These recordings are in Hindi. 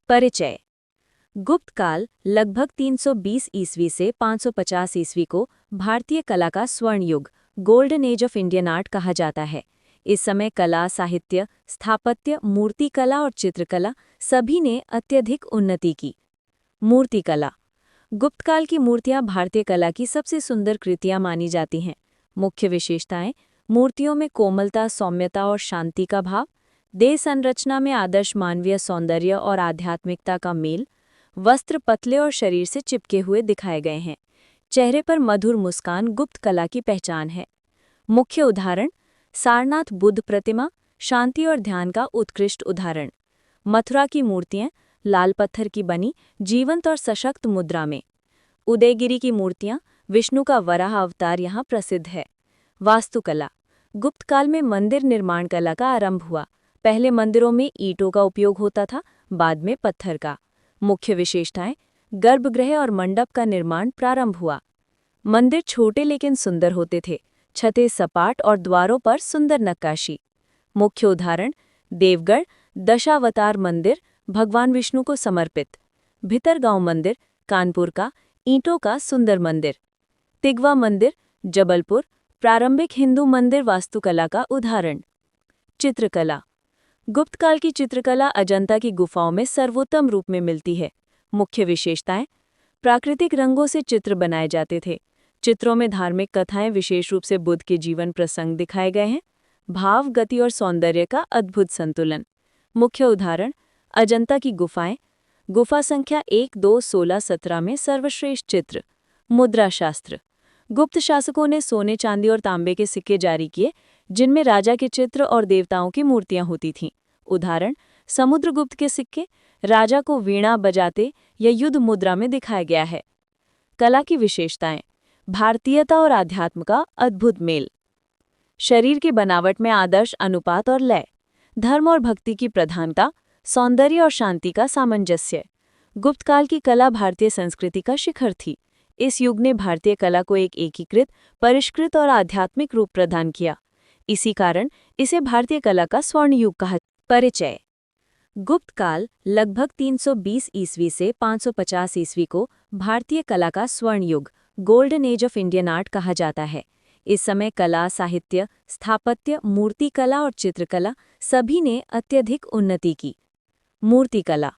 परिचय। गुप्त काल लगभग 320 ईस्वी से 550 ईस्वी को भारतीय कला का स्वर्ण युग golden age of Indian art कहा जाता है। इस समय कला, साहित्य, स्थापत्य, मूर्तिकला और चित्रकला सभी ने अत्यधिक उन्नति की। मूर्तिकला। गुप्त काल की मूर्तियां भारतीय कला की सबसे सुंदर कृतियां मानी जाती हैं। मुख्य विशेषताएं: मूर्तियों में कोमलता, सौम्यता और शांति का भाव, देह संरचना में आदर्श मानवीय सौंदर्य और आध्यात्मिकता का मेल, वस्त्र पतले और शरीर से चिपके हुए दिखाए गए हैं। चेहरे पर मधुर मुस्कान गुप्त कला की पहचान है। मुख्य उदाहरण: सारनाथ बुद्ध प्रतिमा, शांति और ध्यान का उत्कृष्ट उदाहरण। मथुरा की मूर्तियां, लाल पत्थर की बनी, जीवंत और सशक्त मुद्रा में। उदयगिरी की मूर्तियां, विष्णु का वराह अवतार यहाँ प्रसिद्ध है। वास्तुकला। गुप्त काल में मंदिर निर्माण कला का आरंभ हुआ। पहले मंदिरों में ईंटों का उपयोग होता था, बाद में पत्थर का। मुख्य विशेषताएं: गर्भगृह और मंडप का निर्माण प्रारंभ हुआ। मंदिर छोटे लेकिन सुंदर होते थे, छतें सपाट और द्वारों पर सुंदर नक्काशी। मुख्य उदाहरण: देवगढ़ दशावतार मंदिर, भगवान विष्णु को समर्पित। भितरगांव मंदिर, कानपुर का, ईंटों का सुंदर मंदिर। तिगवा मंदिर, जबलपुर, प्रारंभिक हिंदू मंदिर वास्तुकला का उदाहरण। चित्रकला। गुप्त काल की चित्रकला अजंता की गुफाओं में सर्वोत्तम रूप में मिलती है। मुख्य विशेषताएं: प्राकृतिक रंगों से चित्र बनाए जाते थे। चित्रों में धार्मिक कथाएं, विशेष रूप से बुद्ध के जीवन प्रसंग दिखाए गए हैं। भाव, गति और सौंदर्य का अद्भुत संतुलन। मुख्य उदाहरण: अजंता की गुफाएं, गुफा संख्या 1, 2, 16, 17 में सर्वश्रेष्ठ चित्र। मुद्रा शास्त्र। गुप्त शासकों ने सोने, चांदी और तांबे के सिक्के जारी किए, जिनमें राजा के चित्र और देवताओं की मूर्तियां होती थीं। उदाहरण: समुद्रगुप्त के सिक्के, राजा को वीणा बजाते या युद्ध मुद्रा में दिखाया गया है। कला की विशेषताएं: भारतीयता और आध्यात्म का अद्भुत मेल। शरीर की बनावट में आदर्श अनुपात और लय। धर्म और भक्ति की प्रधानता, सौंदर्य और शांति का सामंजस्य। गुप्त काल की कला भारतीय संस्कृति का शिखर थी। इस युग ने भारतीय कला को एक एकीकृत, परिष्कृत और आध्यात्मिक रूप प्रदान किया। इसी कारण इसे भारतीय कला का स्वर्ण युग कहा। परिचय। गुप्त काल लगभग 320 ईस्वी से 550 ईस्वी को भारतीय कला का स्वर्ण युग golden age of Indian art कहा जाता है। इस समय कला, साहित्य, स्थापत्य, मूर्तिकला और चित्रकला सभी ने अत्यधिक उन्नति की। मूर्तिकला।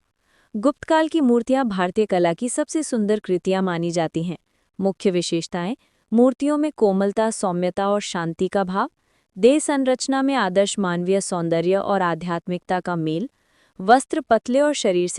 गुप्त काल की मूर्तियां भारतीय कला की सबसे सुंदर कृतियां मानी जाती हैं। मुख्य विशेषताएं: मूर्तियों में कोमलता, सौम्यता और शांति का भाव, देह संरचना में आदर्श मानवीय सौंदर्य और आध्यात्मिकता का मेल, वस्त्र पतले और शरीर से